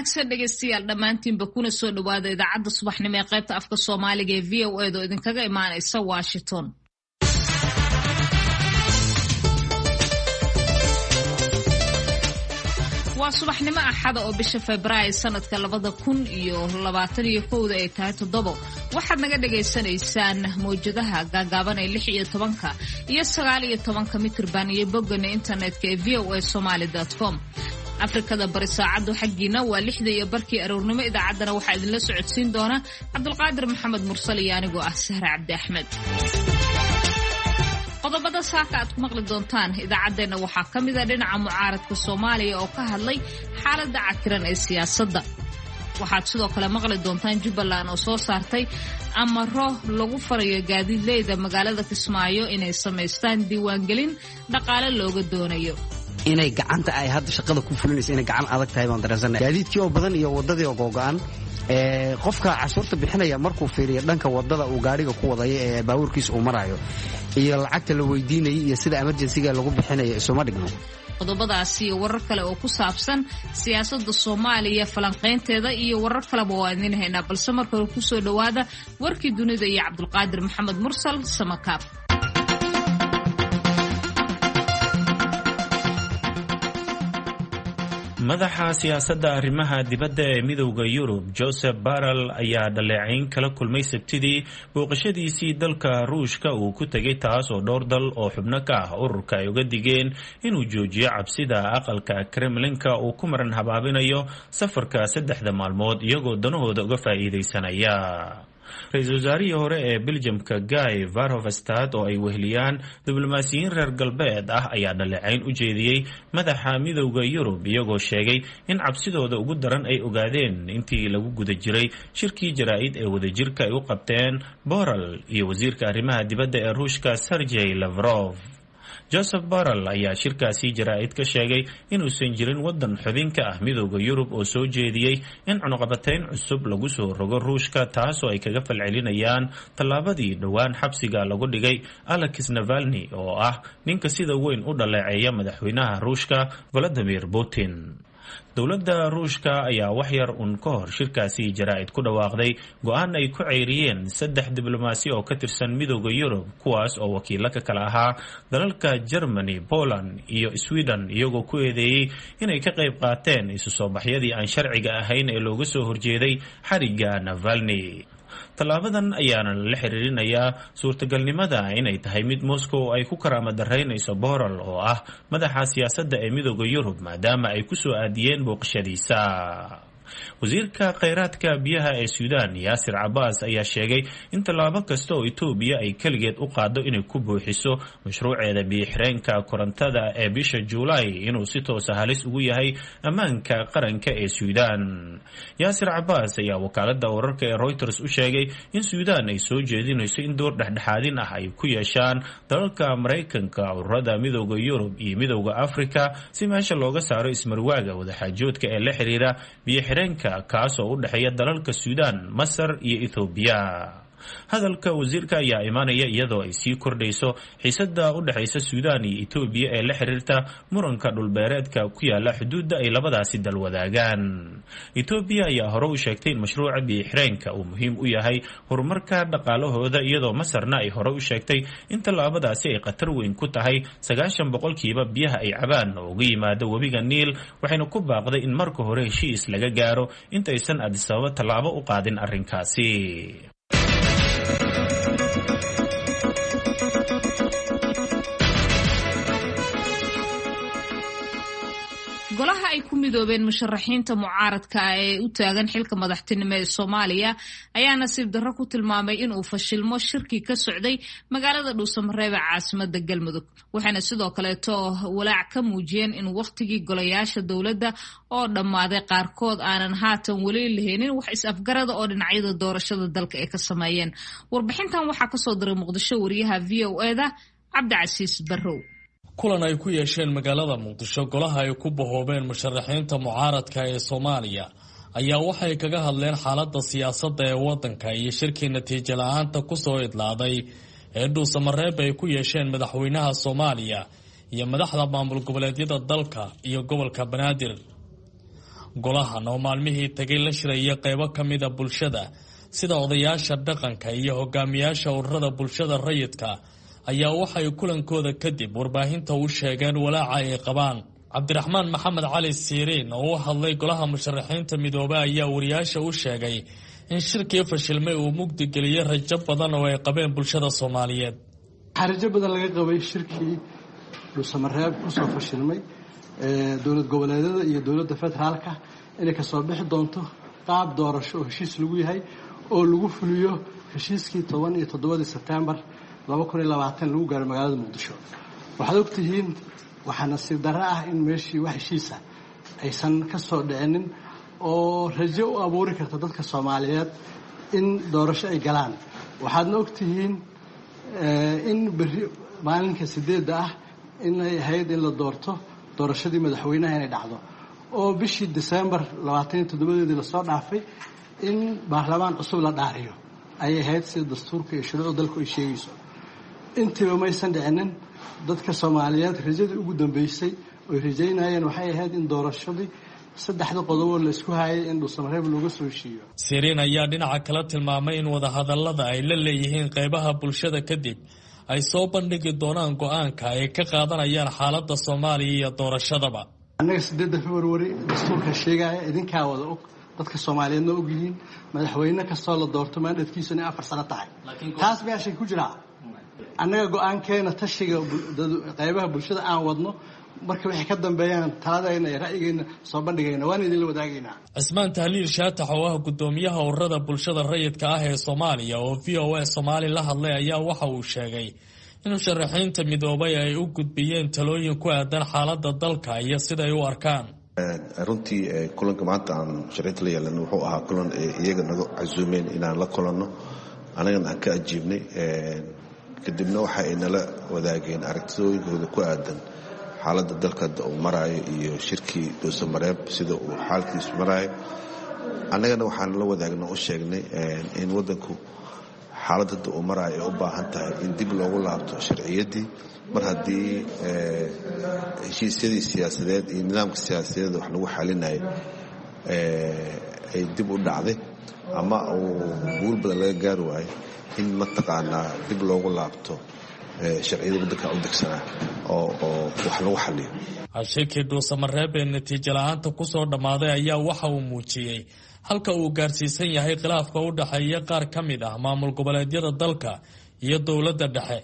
wanaagsan dhegeystayaal dhammaantiinba kuna soo dhawaada idaacadda subaxnimo ee qaybta afka Soomaaliga ee VOA oo idinkaga imaanaysa Washington. waa subaxnimo axada oo bisha Febraayo sanadka 2021 ay tahay 7 waxaad naga dhageysanaysaan mowjadaha gaagaaban ee 16 iyo 19 mitirban iyo bogga internetka ee voasomali.com. Afrikada bari saacadu xaqiina waa 6:00 aroornimo idaacadana waxa idin la socodsiin doona Cabdulqaadir Maxamed Mursal iyo anigoo ah Sahra Cabdi Axmed. qodobada saaka aad ku maqli doontaan idaacadeena waxaa kamid ah dhinaca mucaaradka Soomaaliya oo ka hadlay xaaladda cakiran ee siyaasadda. waxaad sidoo kale maqli doontaan Jubbaland oo soo saartay amaro lagu farayo gaadiidleyda magaalada Kismaayo inay sameystaan diiwaangelin dhaqaale looga doonayo. inay gacanta ay hadda shaqada ku fulinayso inay gacan adag tahay baan dareensanahay. gaadiidkii oo badan iyo wadadii oo go'an qofka cashuurta bixinaya markuu fiiriyo dhanka wadada uu gaariga ku wadayo ee baabuurkiisa uu marayo iyo lacagta la weydiinayo iyo sida emergency-ga lagu bixinayo isuma dhigno. qodobadaasi iyo warar kale oo ku saabsan siyaasadda Soomaaliya falanqeynteeda iyo warar kale oo aan idin haynaa balse marka hore ku soo dhawaada warkii dunida iyo Cabdulqaadir Maxamed Mursal Samakaab. madaxa siyaasadda arrimaha dibadda ee midowda Yurub Joseph Borrell ayaa dhaleecayn kala kulmay Sabtidii booqashadiisii dalka Ruushka uu ku tagay taas oo dhowr dal oo xubno ka ah ururka ay uga digeen inuu joojiyo cabsida aqalka Kremlinka uu ku maran habaabinayo safarka 3 maalmood iyagoo danahooda uga faa'iideysanaya. ra-iisul wasaarihii hore ee Belgiumka Guy Verhofstadt oo ay weheliyaan diblomaasiyiin reer galbeed ah ayaa dhaleecayn u jeediyey madaxa midowda Yurub iyagoo sheegay in cabsidooda ugu daran ay ogaadeen intii lagu guda jiray shirkii jaraa'id ee wadajirka ay u qabteen Borrell iyo wasiirka arrimaha dibadda ee Ruushka Sergey Lavrov. Joseph Borrell ayaa shirkaasi jaraa'id ka sheegay inuusan jirin wadan xubin ka ah midowda Yurub oo soo jeediyey in cunaqabatayn cusub lagu soo rogo Ruushka taasoo ay kaga falcelinayaan tallaabadii dhowaan xabsiga lagu dhigay Alexei Navalny oo ah ninka sida weyn u dhaleeceeya madaxweynaha Ruushka Vladimir Putin. dowladda Ruushka ayaa wax yar ka hor shirkaasi jaraa'id ku dhawaaqday go'aan ay ku ceyriyeen 3 diblomaasi oo ka tirsan midowda Yurub kuwaas oo wakiilo ka kala ahaa dalalka Germany, Poland iyo Sweden iyagoo ku eedeeyay inay ka qayb qaateen isu soo baxyadii aan sharciga ahayn ee looga soo horjeeday xariga Navalny. tallaabadan ayaana la xiriirinayaa suurtagalnimada inay tahay mid Moscow ay ku karaama daraynayso Borrell oo ah madaxa siyaasadda ee midowda Yurub maadaama ay ku soo aadiyeen booqashadiisa. wasiirka kheyraadka biyaha ee Suudaan Yaasir Cabbaas ayaa sheegay in tallaabo kasta oo Itoobiya ay kaligeed u qaado inay ku buuxiso mashruuceeda biyo-xireenka korontada ee bisha Juulaay inuu si toos ah halis ugu yahay ammaanka qaranka ee Suudaan. Yaasir Cabbaas ayaa wakaaladda wararka ee Reuters u sheegay in Suudaan ay soo jeedinayso in door dhexdhexaadin ah ay ku yeeshaan dalalka Mareykanka, ururada midowda Yurub iyo midowda Afrika si meesha looga saaro ismarwaaga wadaxaajoodka ee la xiriira biyo-xireenka kaas oo u dhexeeya dalalka Suudaan, Masar iyo Itoobiya. hadalka wasiirka ayaa imaanaya iyadoo ay sii kordhayso xiisadda u dhaxaysa Suudaan iyo Itoobiya ee la xiriirta muranka dhulbeereedka ku yaala xuduudda ay labadaasi dal wadaagaan. Itoobiya ayaa hore u sheegtay in mashruuca biyo-xireenka uu muhiim u yahay horumarka dhaqaalahooda iyadoo Masarna ay hore u sheegtay in tallaabadaasi ay khatar weyn ku tahay 90% biyaha ay cabaan oo uga yimaada webiga Niil waxayna ku baaqday in marka hore heshiis laga gaaro intaysan Addis Ababa tallaabo u qaadin arrinkaasi. golaha ay ku midoobeen musharaxiinta mucaaradka ah ee u taagan xilka madaxtinimo ee Soomaaliya ayaa nasiib darro ku tilmaamay in uu fashilmo shirki ka socday magaalada Dhuusamareeb ee caasimadda Galmudug. waxaana sidoo kale walaac ka muujiyeen in waqtigii golayaasha dowladda oo dhammaaday qaarkood aanan haatan weli lahayn wax is-afgarada oo dhinacyada doorashada dalka ay ka sameeyeen. warbixintan waxaa ka soo diray Muqdisho wariyaha VOA-da Cabdicasiis Barrow. kulan ay ku yeesheen magaalada Muqdisho golaha ay ku bahoobeen musharaxiinta mucaaradka ee Soomaaliya ayaa waxay kaga hadleen xaaladda siyaasadda ee wadanka iyo shirkii natiijo la'aanta ku soo idlaaday ee Dhuusamareeb ay ku yeesheen madaxweynaha Soomaaliya iyo madaxda maamul goboleedyada dalka iyo gobolka Banaadir. golahan oo maalmihii tagay la shiraya qaybo ka mida bulshada sida odayaasha dhaqanka iyo hogaamiyaasha ururada bulshada rayidka ayaa waxay kulankooda kadib warbaahinta u sheegeen walaaca ay qabaan. cabdiraxmaan maxamed cali siiriin oo u hadlay golaha musharaxiinta midoobay ayaa wariyaasha u sheegay in shirkii fashilmay uu mugdi geliyay rajo badan oo ay qabeen bulshada Soomaaliyeed. waxaa rajo badan laga qabay shirkii dhuusamareeb kusoo fashilmay dowlad goboleedyada iyo dowladda federaalka inay kasoo bixi doonto qaab doorasho oo heshiis lagu yahay oo lagu fuliyo heshiiskii 17 Sebtembar 2020 lagu gaaray magaalada Muqdisho. waxaad ogtihiin waxaa nasiib darro ah in meeshii wax heshiisa aysan ka soo dhicinin oo rajo u abuuri karta dadka Soomaaliyeed in doorasho ay galaan. waxaadna ogtihiin in maalinka 8 ah inay ahayd in la doorto doorashadii madaxweynaha inay dhacdo oo bishii December 27 la soo dhaafay in baarlamaan cusub la dhaariyo ay ahayd sida dastuurka iyo shuruucda dalku ay sheegayso. intiba maysan dhicinin. dadka Soomaaliyeed rajadii ugu dambeysay oo rajaynayeen waxay ahayd in doorashadii 3 qodob oo la isku hayay in dhuusamareeb looga soo heshiiyo. Siiriin ayaa dhinaca kale tilmaamay in wadahadallada ay la leeyihiin qaybaha bulshada kadib ay soo bandhigi doonaan go'aanka ay ka qaadanayaan xaaladda Soomaaliya iyo doorashadaba. annaga 8 February dastuurka sheegaya idinkaa wada og dadka Soomaaliyeedna og yihiin madaxweyne kastoo la doorto maandadkiisuna 4 sano tahay. taas meesha ku jira annaga go'aankeena tashiga qaybaha bulshada aan wadno marka wixii ka dambeeyaan taladayna iyo ra'yigeena soo bandhigayna waan idin la wadaagaynaa. Cismaan Tahliil Shaatax oo ah gudoomiyaha ururada bulshada rayidka ah ee Soomaaliya oo VOA Soomaali la hadlay ayaa waxa uu sheegay in musharaxiinta midoobay ay u gudbiyeen talooyin ku aadan xaaladda dalka iyo sida ay u arkaan. runtii kulanka maanta aan musharaxiinta la yeelan wuxuu ahaa kulan iyaga naga casuumeen inaan la kulanno anagana aan ka ajiibnay kadibna waxa ay nala wadaageen aragtidooyinkooda ku aadan xaaladda dalka uu maraayo iyo shirkii dhuusamareeb sida uu xaalkiisu maraayo. annagana waxaan la wadaagna u sheegnay in waddanku xaaladda uu maraayo ay u baahan tahay in dib loogu laabto sharciyaddii mar haddii heshiisyadii siyaasadeed iyo nidaamka siyaasadeed wax lagu xalinayo ay dib u dhacday ama uu guul badan laga gaari waayo in mataqaanaa dib loogu laabto sharciyada waddanka u degsanaa oo wax lagu xaliyo. shirkii dhuusamareeb ee natiijo la'aanta ku soo dhammaaday ayaa waxa uu muujiyey halka uu gaarsiisan yahay khilaafka u dhaxeeya qaar ka mid ah maamul goboleedyada dalka iyo dowladda dhexe.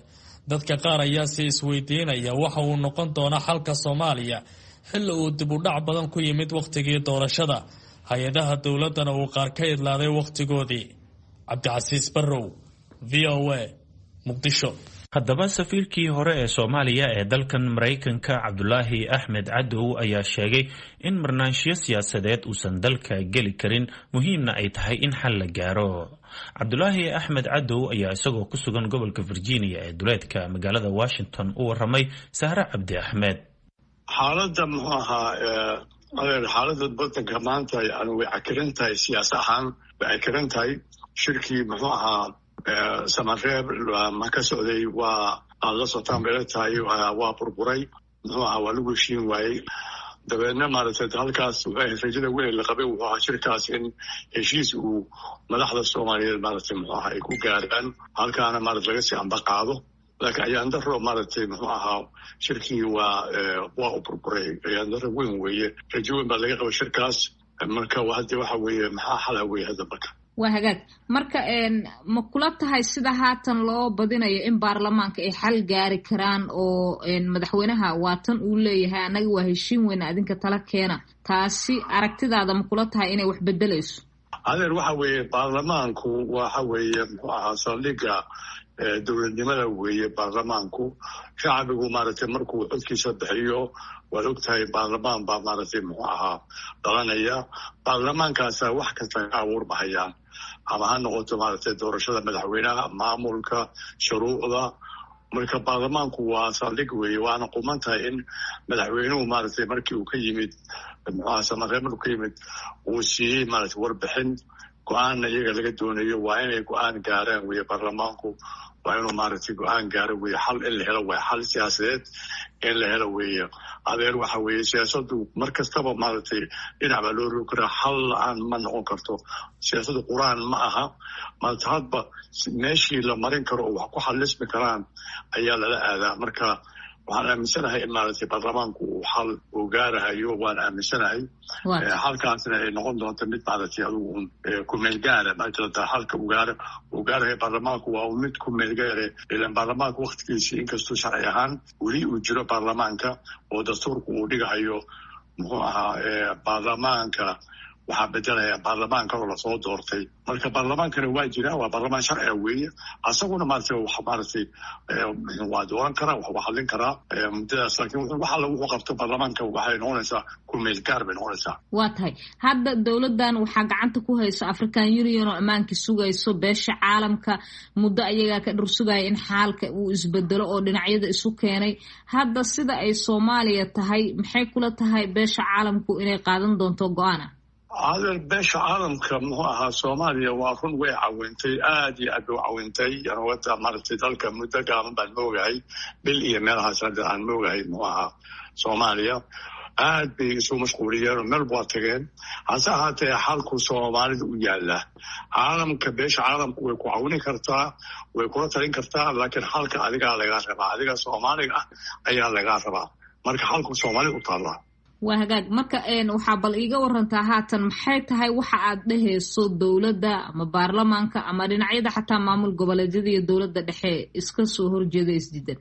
dadka qaar ayaa si isweydiinaya waxa uu noqon doona xalka Soomaaliya xilli uu dib u dhac badan ku yimid waqtigii doorashada hay-adaha dowladana uu qaar ka idlaaday waqtigoodii. Cabdicasiis Barrow, VOA, Muqdisho. haddaba safiirkii hore ee Soomaaliya ee dalkan Mareykanka Cabdulaahi Axmed Cadow ayaa sheegay in marnaanshiyo siyaasadeed uusan dalka geli karin muhiimna ay tahay in xal la gaaro. Cabdulaahi Axmed Cadow ayaa isagoo ku sugan gobolka Virginia ee duleedka magaalada Washington u waramay Sahra Cabdi Axmed. xaaladda muxuu ahaa xaaladda waddanka maanta way cakiran tahay siyaas ahaan way cakiran tahay. shirkii muxuu ahaa samareeb ma ka socday waa aad la socotaan bay la tahay waa burburay muxuu ahaa waa lagu heshiin waayey. dabeedna maaragtay halkaas rajada weyn la qabay wuxuu ahaa shirkaas in heshiis uu madaxda Soomaaliyeed maaragtay muxuu ahaa ay ku gaaraan halkaana maaragtay laga sii amba qaado. laakiin ayaan daro maaragtay muxuu ahaa shirkii waa u burburay ayaan daro weyn weeye. rajo weyn baa laga qaba shirkaas marka hadda waxa weeye maxaa xala weeye hadda marka. waa hagaag marka ma kula tahay sida haatan loo badinayo in baarlamaanka ay xal gaari karaan oo madaxweynaha waatan uu leeyahay anaga waa heshiin weyna adinka tala keena taasi aragtidaada ma kula tahay inay wax bedelayso? adeer waxa weeye baarlamaanku waxa weeye muxuu ahaa saldhigga dowladnimada weeye baarlamaanku. shacbigu maaragtay markuu codkiisa bixiyo waad ogtahay baarlamaan baa maaragtay muxuu ahaa dhalanaya. baarlamaankaasa wax kasta ka abuurmahayaan ama ha noqoto maaragtay doorashada madaxweynaha maamulka shuruucda. marka baarlamaanku waa saldhig weeye waana quman tahay in madaxweynuhu maaragtay markii uu ka yimid muxuu ahaa samareeb markuu ka yimid uu siiyey maaragtay warbixin go-aanna iyaga laga doonayo waa inay go-aan gaaraan weeye baarlamaanku waa inuu maaragtay go-aan gaaro weeye xal in la helo waay xal siyaasadeed in la helo weeye adeer waxa weeye siyaasadu mar kastaba maaragtay dhinac baa loo rogi karaa xal la-aan ma noqon karto siyaasadu quraan ma aha maanta hadba meeshii la marin karo oo wax ku xalismi karaan ayaa lala aadaa marka waxaan aaminsanahay in maaragtay baarlamaanku uu xal uu gaarahayo waan aaminsanahay xalkaasna ay noqon doonto mid maaragtay adigu kumeel gaara maajirata xalka uu gaarahayo baarlamaanku waa mid kumeel gaare ilaan baarlamaanka waktigiisii inkastuu sharci ahaan weli uu jiro baarlamaanka oo dastuurku uu dhigahayo muxuu ahaa baarlamaanka waxaa bedelaya baarlamaan kaloo lasoo doortay marka baarlamaankana waa jira waa baarlamaan sharciga weeye asaguna maaragtay waa dooran karaa waa hadlin karaa muddadaas laakiin wax alla wuxuu qabto baarlamaanka waxay noqonaysaa kumeel gaar bay noqonaysaa waa tahay hadda dowladdan waxaa gacanta ku haysa African Union oo ammaanka sugayso beesha caalamka muddo ayagaa ka dhur sugaya in xaalka uu isbedelo oo dhinacyada isu keenay hadda sida ay Soomaaliya tahay maxay kula tahay beesha caalamku inay qaadan doonto go'aan adeer beesha caalamka muxuu ahaa Soomaaliya waa run way caawintay aad iyo aad u caawintay wada maaragtay dalka muddo gaaban baan moogahay bil iyo meelahaas hadda aan moogahay muxuu ahaa Soomaaliya aad bay isu mashquuliyeen meel baa tageen hase ahaatee xalku Soomaalida u yaala caalamka beesha caalamku way ku caawin kartaa way kula talin kartaa laakiin xalka adigaa lagaa rabaa adiga Soomaaliga ah ayaa lagaa rabaa marka xalku Soomaalida u taala waa hagaag marka waxaa bal iiga warantaa haatan maxay tahay waxa aad dhehayso dowladda ama baarlamaanka ama dhinacyada xataa maamul goboleedyada iyo dowladda dhexe iska soo horjeeda isdiidan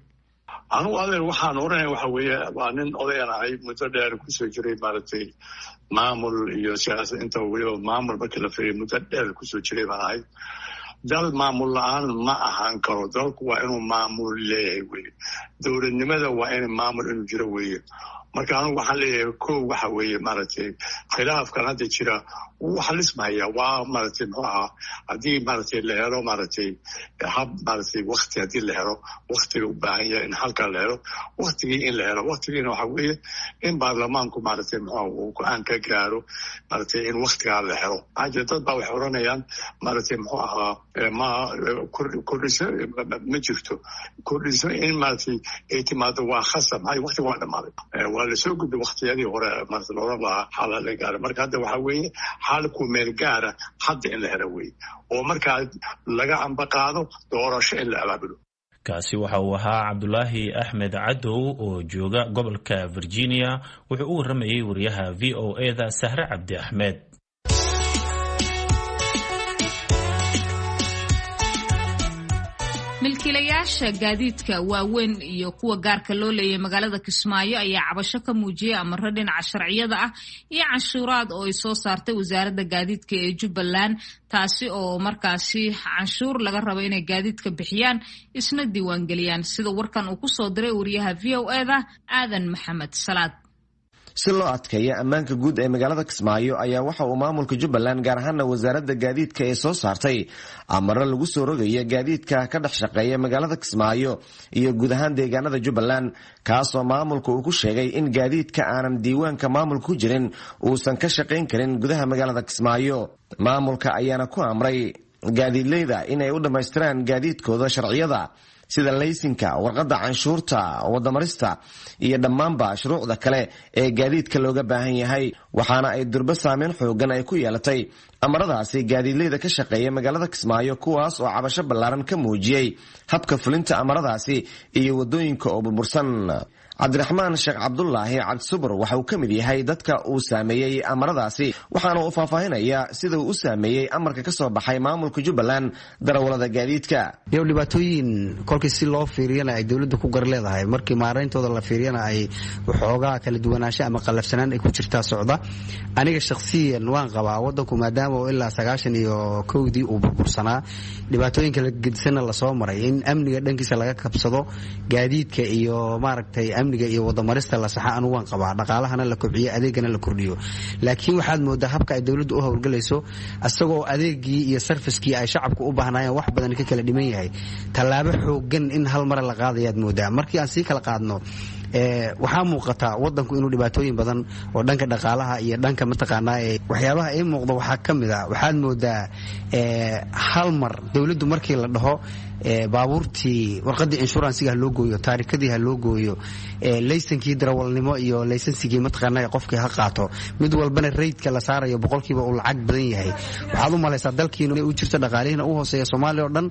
anugu adeer waxaan oranaya waxa weeye waa nin odayan ahay muddo dheer kusoo jiray maaragtay maamul iyo siyaasad inta weliba maamul markii la fiiriyo muddo dheer kusoo jiray baan ahay dal maamul la-aan ma ahaan karo dalku waa inuu maamul leeyahay weye dowladnimada waa in maamul inuu jiro weeye marka anigu waxaan leeyahay kow waxa weeye maaragtay khilaafkan hadda jira wuu xalismaya waa maaragtay muxuu ahaa haddii maaragtay la helo maaragtay hab maaragtay wakti haddii la helo waktiga u baahan yahay in halkaa la helo waktigii in la helo waktigiina waxa weeye in baarlamaanku maaragtay muxuu uu go-aan ka gaaro maaragtay in waktigaa la helo maxaa jira dad baa waxay oranayaan maaragtay muxuu ahaa ma kordhiso ma jirto kordhiso in maaragtay ay timaado waa khasab maxay wakti waa dhamaaday waa lasoo gudbay waktiyadii hore maaragtay looran lahaa xaala la gaara marka hadda waxaa weeye xaalku meel gaara hadda in la helo weeye oo markaa laga ambaqaado doorasho in la abaabulo kaasi waxa uu ahaa Cabdulaahi Axmed Cadow oo jooga gobolka Virginia wuxuu u waramayay wariyaha VOA-da Sahre Cabdi Axmed milkiilayaasha gaadiidka waaweyn iyo kuwa gaarka loo leeyahay magaalada Kismaayo ayaa cabasho ka muujiyay amarro dhinaca sharciyada ah iyo canshuuraad oo ay soo saartay wasaaradda gaadiidka ee Jubbaland taasi oo markaasi canshuur laga rabo inay gaadiidka bixiyaan isna diiwaan geliyaan sida warkan uu ku soo diray wariyaha VOA-da Aadan Maxamed Salaad si loo adkeeyo ammaanka guud ee magaalada Kismaayo ayaa waxa uu maamulka Jubbaland gaar ahaan wasaaradda gaadiidka ee soo saartay amarro lagu soo rogayo gaadiidka ka dhex shaqeeya magaalada Kismaayo iyo guud ahaan deegaanada Jubbaland kaas oo maamulku uu ku sheegay in gaadiidka aanan diiwaanka maamulka ku jirin uusan ka shaqayn karin gudaha magaalada Kismaayo maamulka ayaana ku amray gaadiidleyda inay u dhamaystiraan gaadiidkooda sharciyada sida laysinka warqadda canshuurta wadamarista iyo dhammaanba shuruucda kale ee gaadiidka looga baahan yahay waxaana ay durba saameyn xoogan ay ku yeelatay amaradaasi gaadiidleyda ka shaqeeya magaalada Kismaayo kuwaas oo cabasho ballaaran ka muujiyey habka fulinta amaradaasi iyo wadooyinka oo burbursan cabdiraxmaan sheekh cabdulaahi cabdisubur waxa uu ka mid yahay dadka uu saameeyey amaradaasi waxaana uu faahfaahinaya sida uu u saameeyey amarka ka soo baxay maamulka Jubbaland darawalada gaadiidka iyo dhibaatooyin kolkii si loo fiiriyana ay dawladdu ku gar leedahay markii maarayntooda la fiiriyana ay waxoogaa kala duwanaansho ama qalafsanaan ay ku jirtaa socda aniga shakhsiyan waan qabaa wadanku maadaama oo ilaa 91dii uu burbursanaa dhibaatooyin kala gedisanna la soo maray in amniga dhankiisa laga kabsado gaadiidka iyo maaragtay amniga iyo wadamarista la saxa anu waan qabaa dhaqaalahana la kobciyo adeegana la kordhiyo laakiin waxaad moodaa habka ay dawladdu u howlgalayso asagoo adeegii iyo sarfiskii ay shacabku u baahnaayeen wax badan ka kala dhiman yahay tallaabo xoogan in hal mar la qaadayaad moodaa markii aan sii kala qaadno waxaa muuqata wadanku inuu dhibaatooyin badan oo dhanka dhaqaalaha iyo dhanka mataqaanaa waxyaabaha ay muuqda waxaa ka mid a waxaad moodaa hal mar dowladdu markii la dhaho baabuurtii warqadii inshuransiga ha loo gooyo taarikadii ha loo gooyo laysankii darawalnimo iyo laysansigii mataqaanaa qofkii ha qaato mid walbana raydka la saarayo boqolkiiba uu lacag badan yahay waxaad u malaysaa dalkiina u jirto dhaqaalihiina u hooseeya soomaaliya oo dhan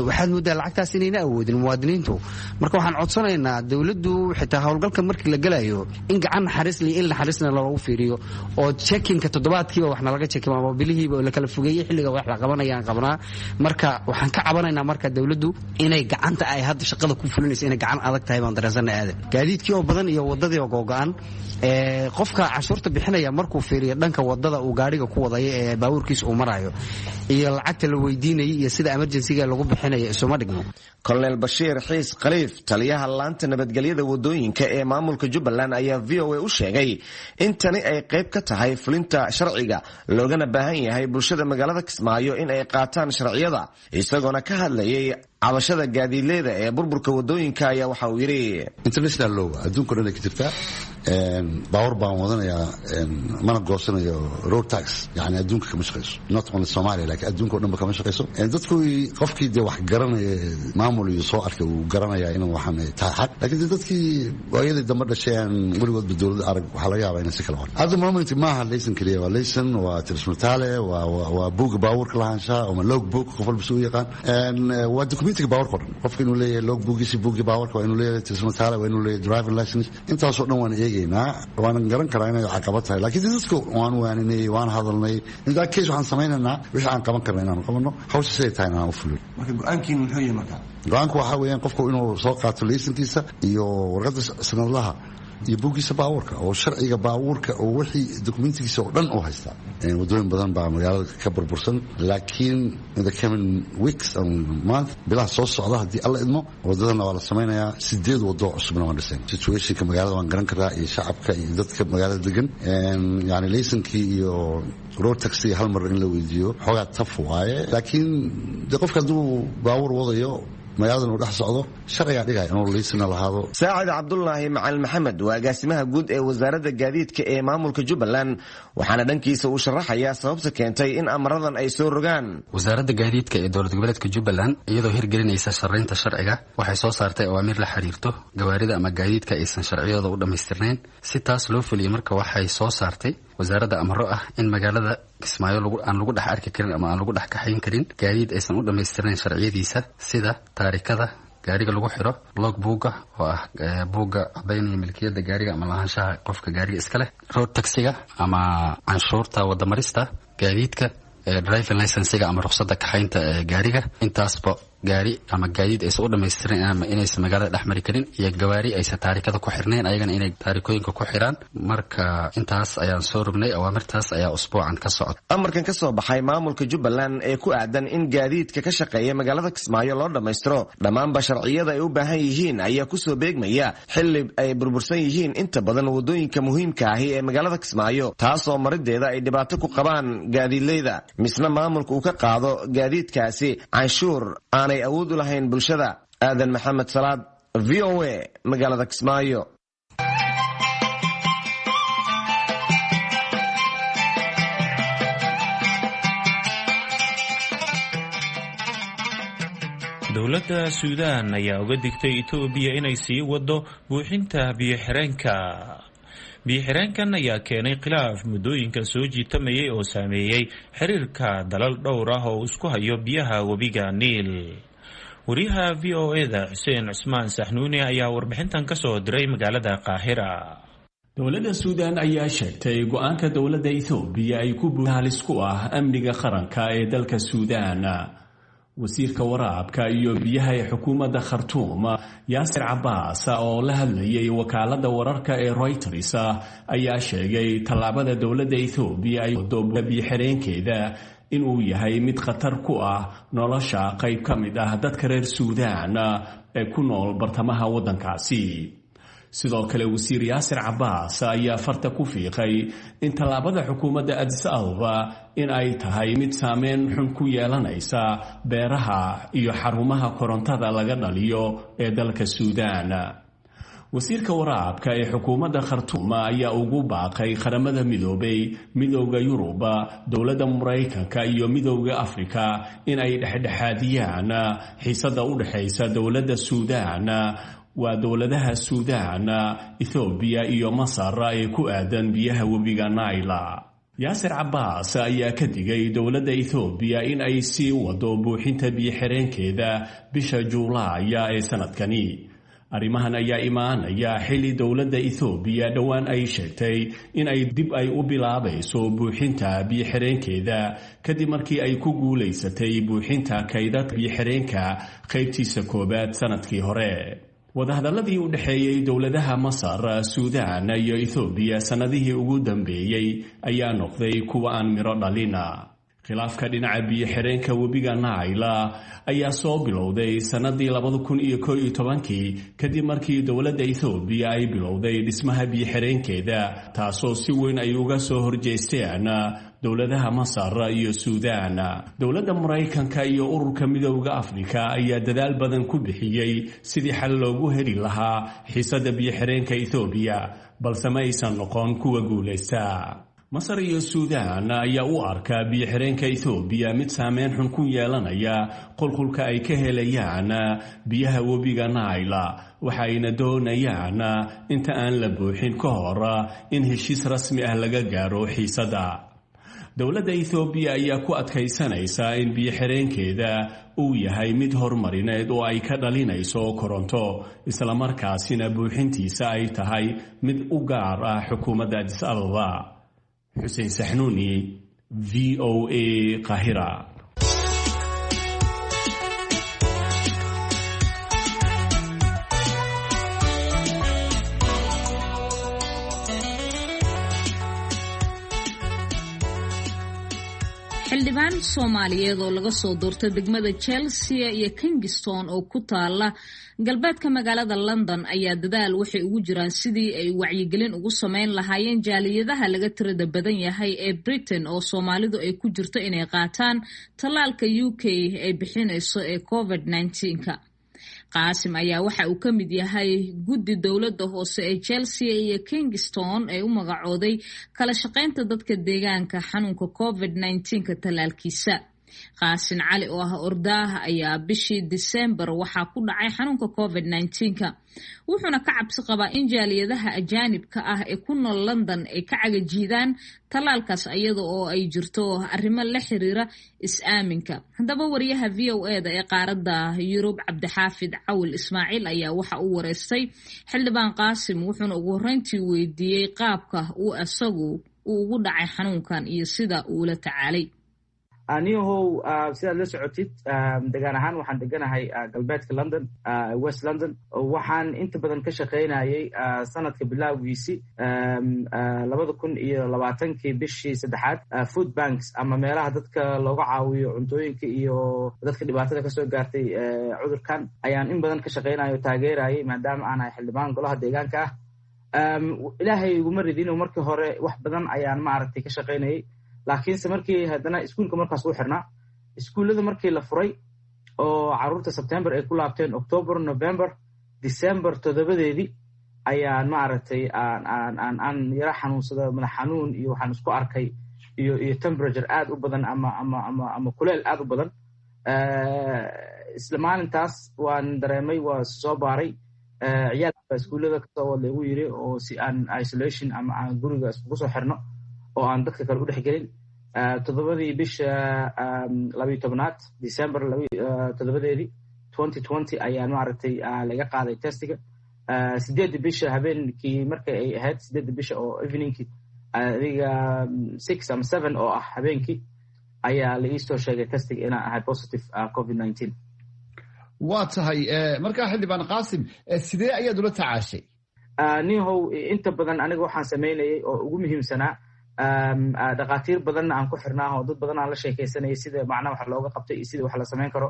waxaad moodaa lacagtaas inayna awoodin muwaadiniintu marka waxaan codsanaynaa dowladdu xitaa howlgalka markii la gelayo in gacan naxariis liyo il naxariisna loogu fiiriyo oo checkinka toddobaadkiiba waxna laga checkin ama bilihiiba oo la kala fogeeyey xilliga wax la qabanayaan qabnaa marka waxaan ka cabanaynaa marka dowladdu inay gacanta ay hadda shaqada ku fulinayso inay gacan adag tahay baan dareensana aadan gaadiidkii oo badan iyo wadadii oo googo'an qofka cashuurta bixinaya markuu fiiriyo dhanka wadada uu gaariga ku wadayo ee baabuurkiisa uu marayo iyo lacagta la weydiinayay iyo sida emergencyga lagu bixinayo isuma dhigno kolonel bashiir xiis khaliif taliyaha laanta nabadgelyada wadooyinka ee maamulka Jubbaland ayaa VOA u sheegay in tani ay qayb ka tahay fulinta sharciga loogana baahan yahay bulshada magaalada Kismaayo in ay qaataan sharciyada isagoona ka hadlayay cabashada gaadiidleyda ee burburka wadooyinka ayaa waxa uu yiri international law adduunka dhan ay ka jirtaa baawar baan wadanayaa mana goosanayo road tax yani adduunka kama shaqeyso not only Somalia laakiin adduunka oo dhan kama shaqeyso dadku qofkii de wax garanaya maamul iyo soo arkay uu garanaya inuu waxaan taxad laakiin dadkii waayada dambe dhasheen waligood dawladda arag waxa laga yaabaa in si kala hadda moment ma aha laysan kaliya waa laysan waa tirsmataale waa buug baawar lahaansha ama log book qof walba soo yaqaan waa dokumentiga baawar qoran qofka inuu leeyahay log bookisi buugi baawar waa inuu leeyahay tirsmataale waa inuu leeyahay driving license intaas oo dhan waan eegaynaa waan garan karaa inay caqabad tahay laakiin dadku waan hadalnay inta case waxaan sameeynaa wixii aan qaban karnaa inaan qabano hawsha sidee tahay inaan u fulin marka go'aankiin muxuu yahay marka go'aanku waxa weeyaan qofku inuu soo qaato laysankiisa iyo warqadda sanadlaha iyo buugiisa baabuurka oo sharciga baabuurka oo wixii dokumentigiisa oo dhan u haysta wadooyin badan baa magaalada ka burbursan laakiin in the coming weeks and month bilaha soo socda haddii alla idmo wadadana waa la samaynayaa 8 wado cusubna waan dhiseen situationka magaalada waan garan karaa iyo shacabka iyo dadka magaalada degan yani laysankii iyo road taxi hal mar in la weydiiyo xoogaa taf waaye laakiin de qofka hadduu baabuur wadayo magaalada uu dhex socdo sharciga dhigay inuu liisna lahaado Saacid Cabdullaahi Macalin Maxamed waa agaasimaha guud ee wasaaradda gaadiidka ee maamulka Jubbaland waxaana dhankiisa uu sharaxayaa sababta keentay in amaradan ay soo rogaan wasaaradda gaadiidka ee dowlad goboleedka Jubbaland iyadoo hirgelinaysa shaqaynta sharciga waxay soo saartay awaamiir la xiriirto gawaarida ama gaadiidka aysan sharciyadooda u dhameystirnayn si taas loo fuliyo marka waxay soo saartay wasaaradda amaro ah in magaalada Kismaayo aan lagu dhex arki karin ama aan lagu dhex kaxayn karin gaadiid aysan u dhameystirnayn sharciyadiisa sida taarikada gaariga lagu xiro log buuga oo ah buuga cadaynaya milkiyada gaariga ama lahaanshaha qofka gaariga iska leh road taxiga ama canshuurta wadamarista gaadiidka driving license-ga ama ruqsadda kaxaynta gaariga intaasba gaari ama gaadiid aysan u dhamaystirin ama inaysan magaalada dhex mari karin iyo gawaari aysan taarikada ku xirnayn ayagana inay taarikooyinka ku xiraan marka intaas ayaan soo rognay awaamirtaas ayaa usbuucan ka socda amarkan ka soo baxay maamulka Jubbaland ee ku aadan in gaadiidka ka shaqeeya magaalada Kismaayo loo dhameystiro dhammaanba sharciyada ay u baahan yihiin ayaa ku soo beegmaya xilli ay burbursan yihiin inta badan wadooyinka muhiimka ah ee magaalada Kismaayo taasoo marideeda ay dhibaato ku qabaan gaadiidleyda misna maamulku uu ka qaado gaadiidkaasi canshuur aanay awood u lahayn bulshada aadan maxamed salaad VOA magaalada Kismaayo dowladda Suudaan ayaa uga digtay Itoobiya inay sii wado buuxinta biyo-xireenka biyo-xireenkan ayaa keenay khilaaf muddooyinkan soo jiitamayay oo saameeyay xiriirka dalal dhowr ah oo isku hayo biyaha webiga Niil wariyaha VOA-da Xuseen Cusmaan Saxnuuni ayaa warbixintan ka soo diray magaalada Qaahira dowladda Suudaan ayaa sheegtay go'aanka dowladda Itoobiya ay ku halis ku ah amniga qaranka ee dalka Suudaan wasiirka waraabka iyo biyaha ee xukuumadda Khartoum Yaasir Cabbaas oo la hadlayay wakaaladda wararka ee Reuters ayaa sheegay tallaabada dowladda Itoobiya ay wado biyo-xireenkeeda inuu yahay mid khatar ku ah nolosha qayb ka mid ah dadka reer Suudaan ee ku nool bartamaha waddankaasi sidoo kale wasiir Yaasir Cabbaas ayaa farta ku fiiqay in tallaabada xukuumadda Addis Ababa in ay tahay mid saameyn xun ku yeelanaysa beeraha iyo xarumaha korontada laga dhaliyo ee dalka Suudaan wasiirka waraabka ee xukuumadda Khartoum ayaa ugu baaqay qaramada midoobay midowga Yurub dowladda Mareykanka iyo midowga Afrika in ay dhexdhexaadiyaan xiisada u dhaxaysa dowladda Suudaan waa dowladaha Suudaan, Ethiopia iyo Masar ee ku aadan biyaha webiga Nile. Yaasir Cabbaas ayaa ka digay dowladda Ethiopia in ay sii wado buuxinta biyo-xireenkeeda bisha Juulaay ee sanadkani. Arrimahan ayaa imaanaya xilli dowladda Ethiopia dhowaan ay sheegtay in ay dib ay u bilaabayso buuxinta biyo-xireenkeeda kadib markii ay ku guulaysatay buuxinta kaydad biyo-xireenka qaybtiisa koobaad sanadkii hore. wadahadaladii u dhaxeeyay dowladaha Masar, Suudaan iyo Ethiopia sanadihii ugu dambeeyay ayaa noqday kuwa aan miro dhalina. khilaafka dhinaca biyo-xireenka webiga Nile ayaa soo bilowday sanadii 2011 kadib markii dowladda Ethiopia ay bilowday dhismaha biyo-xireenkeeda taasoo si weyn ay uga soo horjeesteen dowladaha Masar iyo Suudaan. dowladda Mareykanka iyo ururka midowga Afrika ayaa dadaal badan ku bixiyay sidii xal loogu heli lahaa xiisada biyo-xireenka Ethiopia balse ma aysan noqon kuwa guuleysta. Masar iyo Suudaan ayaa u arkaa biyo-xireenka Ethiopia mid saameyn xun ku yeelanaya qulqulka ay ka helayaan biyaha webiga Nile waxayna doonayaan inta aan la buuxin ka hor in heshiis rasmi ah laga gaaro xiisada. dowladda Ethiopia ayaa ku adkaysanaysa in biyo-xireenkeeda uu yahay mid horumarineed oo ay ka dhalinayso koronto isla markaasina buuxintiisa ay tahay mid u gaar ah xukuumadda Addis Ababa. Hussein Sahnuni, VOA Qahira. xildhibaan Soomaaliyeed oo laga soo doortay degmada Chelsea iyo Kingston oo ku taala galbeedka magaalada London ayaa dadaal waxay ugu jiraan sidii ay wacyigelin ugu sameyn lahaayeen jaaliyadaha laga tirada badan yahay ee Britain oo Soomaalidu ay ku jirto inay qaataan talaalka UK ay bixinayso ee COVID-19-ka. Qaasim ayaa waxa uu ka mid yahay guddi dowladda hoose ee Chelsea iyo Kingston ee u magacooday kala shaqaynta dadka deegaanka xanuunka COVID-19-ka talaalkiisa. Qaasim Cali oo ah ordaaha ayaa bishii December waxaa ku dhacay xanuunka COVID-19-ka wuxuuna ka cabsi qabaa in jaaliyadaha ajaanibka ah ee ku nool London ay ka cagajiidaan talaalkaas iyada oo ay jirto arrimo la xiriira is-aaminka. haddaba wariyaha VOA-da ee qaaradda Yurub Cabdixaafid Cawil Ismaaciil ayaa waxa uu wareystay xildhibaan Qaasim wuxuuna ugu horreyntii weydiiyey qaabka uu asagu ugu dhacay xanuunkan iyo sida uu la tacaalay. aniyahow sidaad la socotid degaan ahaan waxaan deganahay galbeedka London, West London. waxaan inta badan ka shaqaynayay sanadka bilowgiisii 2020 bishii saddexaad food banks ama meelaha dadka looga caawiyo cuntooyinka iyo dadka dhibaatada kasoo gaartay cudurkan ayaan in badan ka shaqaynayo taageerayay maadaama aan ahay xildhibaan golaha deegaanka ah. ilaahay iguma ridin markii hore wax badan ayaan maaragtay ka shaqaynayay laakiinse markii haddana iskuulka markaas u xirnaa iskuullada markii la furay oo caruurta September ay ku laabteen October, November, December 7deedii ayaan maaragtay aan yara xanuunsada madax xanuun iyo waxaan isku arkay iyo temperature aad u badan ama kuleel aad u badan. isla maalintaas waan dareemay waa soo baaray ciyaalka iskuullada kasoo wada lagu yiri oo si aan isolation ama aan guriga isku soo xirno oo aan dadka kale u dhexgelin. 7 bisha 12 December 7deedii 2020 ayaan maaragtay laga qaaday testiga. 8 bisha habeenkii markay ay ahayd 8 bisha oo eveningkii adiga 6 ama 7 oo ah habeenkii ayaa la ii soo sheegay testiga inaan ahay positive COVID-19. waa tahay markaa xildhibaan Qaasim sidee ayaad ula tacaashay? nihow inta badan aniga waxaan sameynayay oo ugu muhiimsanaa dhaqaatiir badanna aan ku xirnaa oo dad badan aan la sheekaysanayay sida macnaha wax looga qabtay iyo sida wax la samayn karo.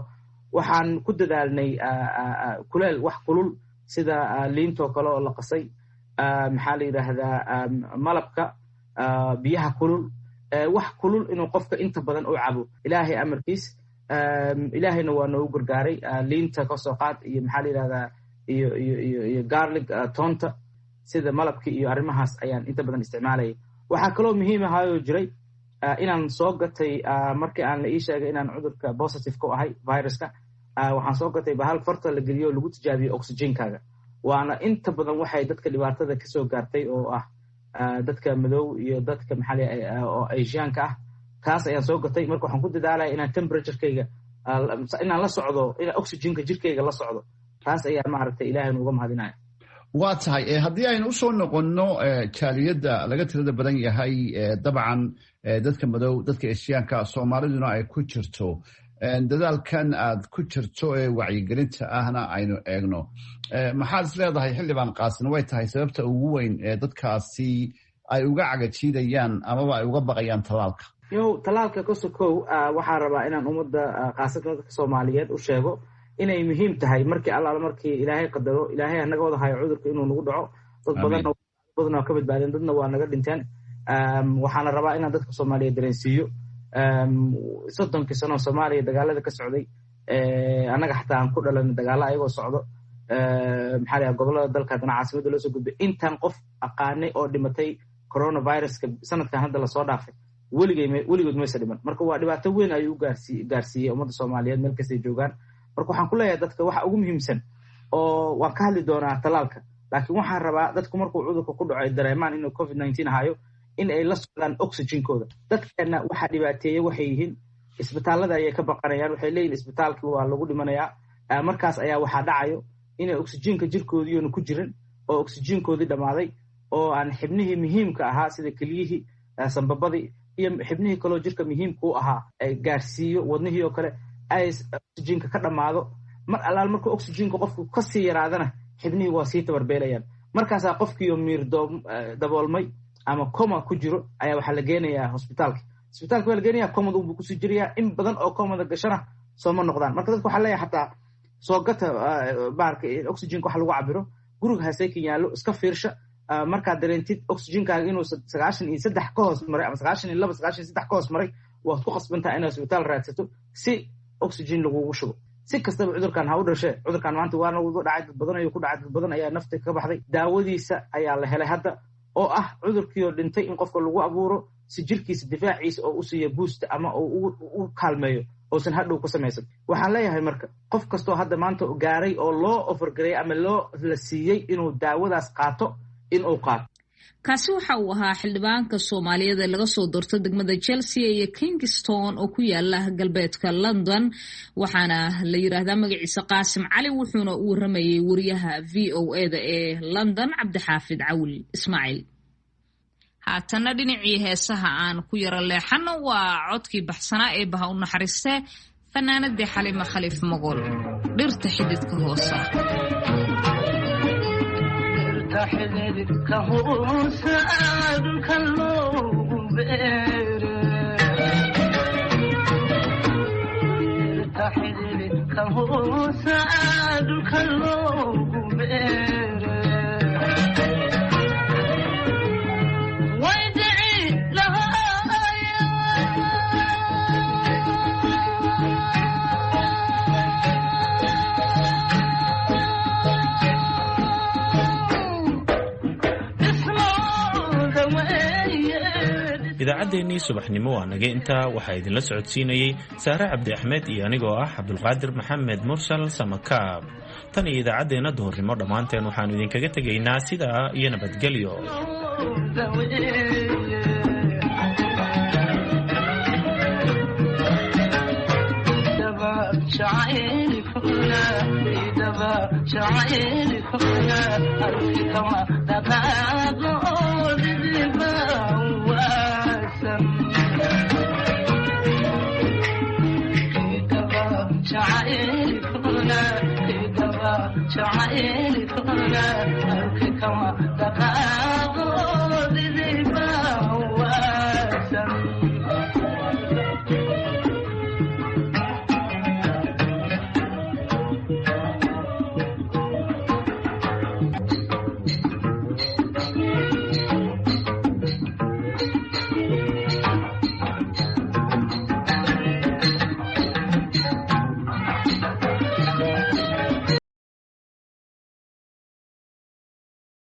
waxaan ku dadaalnay kuleel wax kulul sida liintoo kale oo la qasay, maxaa la yidhaahdaa malabka, biyaha kulul, wax kulul inuu qofka inta badan u cabo ilaahay amarkiis. ilaahayna waa noogu gargaaray. liinta kasoo qaad iyo maxaa la yidhahdaa iyo garlic toonta sida malabka iyo arrimahaas ayaan inta badan isticmaalayay. waxaa kaloo muhiim ahaayoo jiray inaan soo gatay markii aan la ii sheegay inaan cudurka positive ku ahay viruska, waxaan soo gatay bahal farta la geliyo lagu tijaabiyo oxygenkaaga. waana inta badan waxay dadka dhibaatada kasoo gaartay oo ah dadka madow iyo dadka oo asiaanka ah. kaas ayaan soo gatay. marka waxaan ku dadaalaya inaan temperaturekayga inaan la socdo, inaan oxygenka jirkayga la socdo. taas ayaa maaragtay ilaahay nuuga mahadinaya. waa tahay haddii aynu usoo noqonno jaaliyadda laga tirada badan yahay dabcan dadka madow, dadka asiyaanka, soomaaliduna ay ku jirto, dadaalkan aad ku jirto ee wacyigelinta ahna aynu eegno, maxaad is leedahay xildhibaan qaasin way tahay sababta ugu weyn ee dadkaasi ay uga cagajiidayaan amaba ay uga baqayaan tallaalka? tallaalka kasokow waxaan rabaa inaan ummadda khaasatan dadka soomaaliyeed u sheego inay muhiim tahay markii allaala markii ilaahay qadaro, ilaahay hanaga wada hayo cudurka inuu nagu dhaco. dad badan waa ka badbaadeen, dadna waa naga dhinteen. waxaana rabaa inaan dadka soomaaliyeed dareensiiyo 30 sano soomaaliya dagaalada ka socday, annaga xataa aan ku dhalan dagaalo ayagoo socdo, gobolada dalka haddana caasimada loo soo gudbay. intaan qof aqaanay oo dhimatay coronaviruska sanadkan hadda lasoo dhaafay weligood maysa dhiman. marka waa dhibaato weyn ayuu gaarsiiyey ummadda soomaaliyeed meel kastay joogaan. marka waxaan ku leeyahay dadka waxa ugu muhiimsan, oo waan ka hadli doonaa tallaalka, laakiin waxaan rabaa dadku markuu cudurka ku dhaco ay dareemaan inuu covid-19 hayo in ay la socdaan oxygenkooda. dadkana waxaa dhibaateeye waxay yihiin isbitaalada ayay ka baqanayaan, waxay leeyihin isbitaalkii waa lagu dhimanayaa. markaas ayaa waxaa dhacayo inay oxygenka jirkoodiiona ku jirin oo oxygenkoodii dhammaaday, oo aan xibnihii muhiimka ahaa sida keliyihii, sambabadii iyo xibnihii kaloo jirka muhiimka u ahaa ay gaarsiiyo wadnihii oo kale ay oxygenka ka dhammaado. mar allaal markuu oxygenka qofku kasii yaraadana xibnihii waa sii tabarbeelayaan. markaasaa qofkiioo miir daboolmay ama coma ku jiro ayaa waxaa la geenayaa hosbitaalka waa la geenayaa, comada unbuu kusii jirayaa. in badan oo comada gashana sooma noqdaan. marka dadka waxaa leeyahay xataa soo gata oxygenka wax lagu cabiro, guriga haseykan yaallo, iska fiirsha. markaad dareentid oxygenkaaga inuu 93 ka hoos maray ama 92 93 ka hoos maray, waad ku qasbantaha inaad isbitaal raadsato si oxygen lagugu shubo. si kastaba cudurkan ha u dhashe, cudurkan maanta waana u dhacay, dad badan ayuu ku dhacay, dad badan ayaa nafta ka baxday. daawadiisa ayaa la helay hadda, oo ah cudurkiioo dhintay in qofka lagu abuuro si jirkiisa difaaciisa oo u siiya boost ama u kaalmeeyo oosan hadhow ku samaysan. waxaan leeyahay marka qof kastoo hadda maanta gaaray oo loo ofargareey ama la siiyey inuu daawadaas qaato inuu qaato. kaasi waxa uu ahaa xildhibaanka soomaaliyeed ee laga soo doorto degmada Chelsea iyo Kingston oo ku yaala galbeedka London, waxaana la yiraahdaa magaciisa Qaasim Cali, wuxuuna u waramayay wariyaha VOA-da ee London Cabdixaafid Cawil Ismaaciil. haatana dhinacii heesaha aan ku yara leexano waa codkii baxsanaa ee baha u naxariistay fanaanadii Xalima Khaliif Magool, dhirta xididka hoosa. حددك هو سعادك اللوم بير حددك هو سعادك اللوم بير وادعي لها idaacaddeenii subaxnimo waa naga intaa. waxaa idinla socodsiinayey saare cabdi axmed iyo anigoo ah cabdulqaadir maxamed mursal samakaab. tan iyo idaacaddeenna duhurnimo dhammaanteen waxaannu idinkaga tegaynaa sidaa iyo nabadgelyo. شعائرك هنا أركك ما دقائق